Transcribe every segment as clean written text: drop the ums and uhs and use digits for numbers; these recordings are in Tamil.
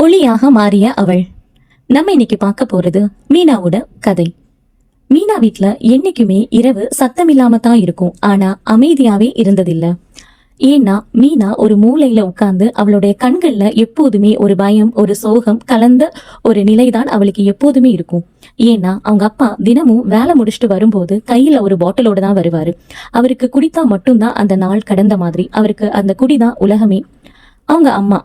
ஒளியாக மாறிய அவள். நம்ம இன்னைக்கு பார்க்க போறது மீனாவோட கதை. மீனா வீட்ல என்னைக்குமே இரவு சத்தம் இல்லாம தான் இருக்கும். ஆனா அமைதியாவே இருந்ததில்ல. ஏன்னா மீனா ஒரு மூலையில உட்கார்ந்து அவளுடைய கண்கள்ல எப்போதுமே ஒரு பயம், ஒரு சோகம் கலந்த ஒரு நிலைதான் அவளுக்கு எப்போதுமே இருக்கும். ஏன்னா அவங்க அப்பா தினமும் வேலை முடிச்சுட்டு வரும்போது கையில ஒரு பாட்டிலோட தான் வருவாரு. அவருக்கு குடித்தா மட்டும்தான் அந்த நாள் கடந்த மாதிரி. அவருக்கு அந்த குடிதான் உலகமே. அவங்க அம்மா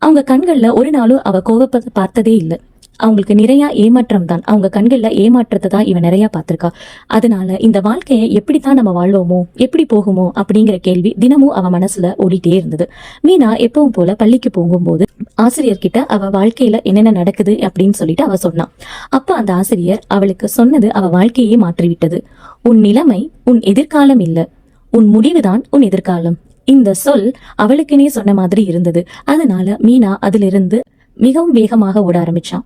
அவங்க கண்கள்ல ஒரு நாளும் அவ கோபப்பட பார்த்ததே இல்லை. அவங்களுக்கு நிறைய ஏமாற்றம் தான். அவங்க கண்கள்ல ஏமாற்றத்தை தான் இவன் நிறைய பார்த்திருக்கா. அதனால இந்த வாழ்க்கையை எப்படித்தான் நம்ம வாழ்வோமோ, எப்படி போகுமோ அப்படிங்கிற கேள்வி தினமும் அவ மனசுல ஓடிட்டே இருந்தது. மீனா எப்பவும் போல பள்ளிக்கு போகும்போது ஆசிரியர்கிட்ட அவ வாழ்க்கையில என்னென்ன நடக்குது அப்படின்னு சொல்லிட்டு அவ சொன்னான். அப்ப அந்த ஆசிரியர் அவளுக்கு சொன்னது அவ வாழ்க்கையே மாற்றிவிட்டது. உன் நிலைமை உன் எதிர்காலம் இல்ல, உன் முடிவுதான் உன் எதிர்காலம். இந்த சொல் அவளுக்குனே சொன்ன மாதிரி இருந்தது. அதனால மீனா அதிலிருந்து மிகவும் வேகமாக ஓட ஆரம்பிச்சான்.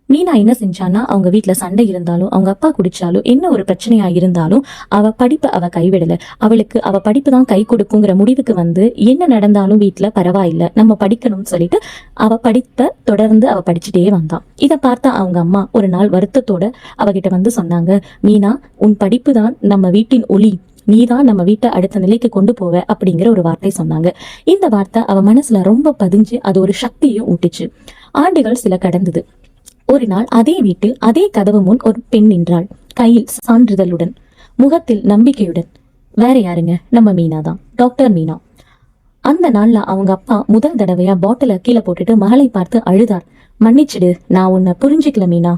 மீனா என்ன செஞ்சான்னா, அவங்க வீட்டுல சண்டை இருந்தாலும், அவங்க அப்பா குடிச்சாலும், என்ன ஒரு பிரச்சனையா இருந்தாலும் அவ படிப்பை அவ கைவிடல. அவளுக்கு அவ படிப்பு தான் கை கொடுக்குங்கிற முடிவுக்கு வந்து என்ன நடந்தாலும் வீட்டுல பரவாயில்ல, நம்ம படிக்கணும்னு சொல்லிட்டு அவ படிப்பை தொடர்ந்து அவ படிச்சுட்டே வந்தான். இதை பார்த்தா அவங்க அம்மா ஒரு நாள் வருத்தத்தோட அவகிட்ட வந்து சொன்னாங்க, மீனா, உன் படிப்பு தான் நம்ம வீட்டின் ஒளி, நீதான் நம்ம வீட்டை அடுத்த நிலைக்கு கொண்டு போவ அப்படிங்கிற ஒரு வார்த்தை சொன்னாங்க. இந்த வார்த்தை அவ மனசுல ரொம்ப பதிஞ்சு அது ஒரு சக்தியும் ஊட்டுச்சு. ஆண்டுகள் சில கடந்தது. ஒரு நாள் அதே வீட்டில் அதே கதவு முன் ஒரு பெண் நின்றாள், கையில் சான்றிதழுடன், முகத்தில் நம்பிக்கையுடன். வேற யாருங்க, நம்ம மீனா தான், டாக்டர் மீனா. அந்த நாள்ல அவங்க அப்பா முதல் தடவையா பாட்டில கீழே போட்டுட்டு மகளை பார்த்து அழுதார். மன்னிச்சிடு, நான் உன்னை புரிஞ்சுக்கல மீனா,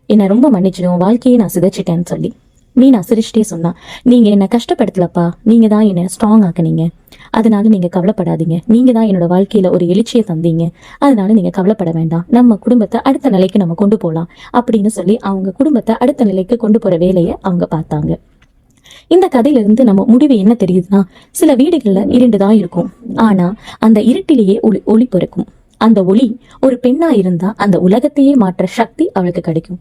என்னை ரொம்ப மன்னிச்சிடும், வாழ்க்கையை நான் சிதைச்சிட்டேன்னு சொல்லி. மீனா சிரிச்சிட்டே சொன்னா, நீங்க என்ன கஷ்டப்படுத்தலப்பா, நீங்க தான் என்ன ஸ்ட்ராங் ஆக்குனீங்க, அதனால நீங்க கவலைப்படாதீங்க. நீங்க தான் என்னோட வாழ்க்கையில ஒரு எழுச்சியை தந்தீங்க, அதனால நீங்க கவலைப்பட வேண்டாம். நம்ம குடும்பத்தை அடுத்த நிலைக்கு நம்ம கொண்டு போலாம் அப்படின்னு சொல்லி அவங்க குடும்பத்தை அடுத்த நிலைக்கு கொண்டு போற வேலையை அவங்க பார்த்தாங்க. இந்த கதையில இருந்து நம்ம முடிவு என்ன தெரியுதுன்னா, சில வீடுகள்ல இருண்டுதான் இருக்கும், ஆனா அந்த இருட்டிலேயே ஒளி பிறக்கும். அந்த ஒளி ஒரு பெண்ணா இருந்தா அந்த உலகத்தையே மாற்ற சக்தி அவளுக்கு கிடைக்கும்.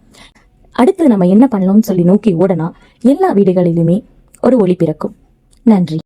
அடுத்து நம்ம என்ன பண்ணலாம்னு சொல்லி நோக்கி ஓடனா எல்லா வீடுகளிலுமே ஒரு ஒளி பிறக்கும். நன்றி.